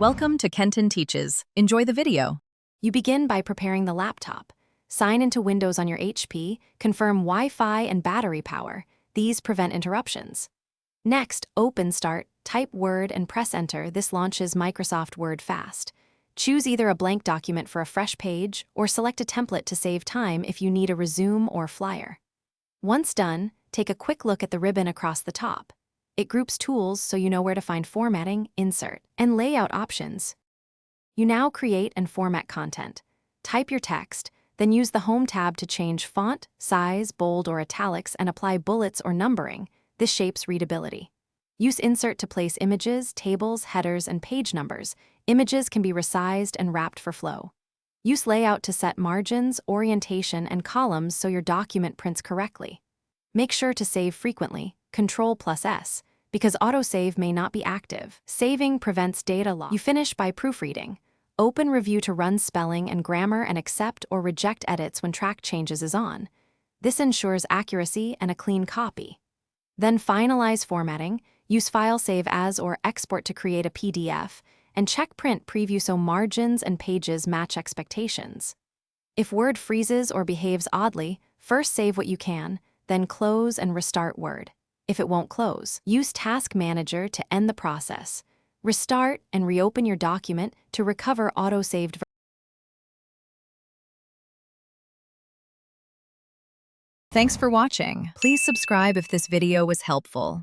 Welcome to Kenton Teaches. Enjoy the video. You begin by preparing the laptop. Sign into Windows on your HP, confirm Wi-Fi and battery power. These prevent interruptions. Next, open Start, type Word and press Enter. This launches Microsoft Word fast. Choose either a blank document for a fresh page or select a template to save time if you need a resume or flyer. Once done, take a quick look at the ribbon across the top. It groups tools so you know where to find formatting, insert, and layout options. You now create and format content. Type your text, then use the Home tab to change font, size, bold, or italics and apply bullets or numbering. This shapes readability. Use Insert to place images, tables, headers, and page numbers. Images can be resized and wrapped for flow. Use Layout to set margins, orientation, and columns so your document prints correctly. Make sure to save frequently, Ctrl+S, because autosave may not be active. Saving prevents data loss. You finish by proofreading. Open Review to run spelling and grammar and accept or reject edits when track changes is on. This ensures accuracy and a clean copy. Then finalize formatting. Use File Save As or Export to create a PDF, and check Print Preview so margins and pages match expectations. If Word freezes or behaves oddly, first save what you can, then close and restart Word. If it won't close, use Task Manager to end the process. Restart and reopen your document to recover auto-saved versions. Thanks for watching. Please subscribe if this video was helpful.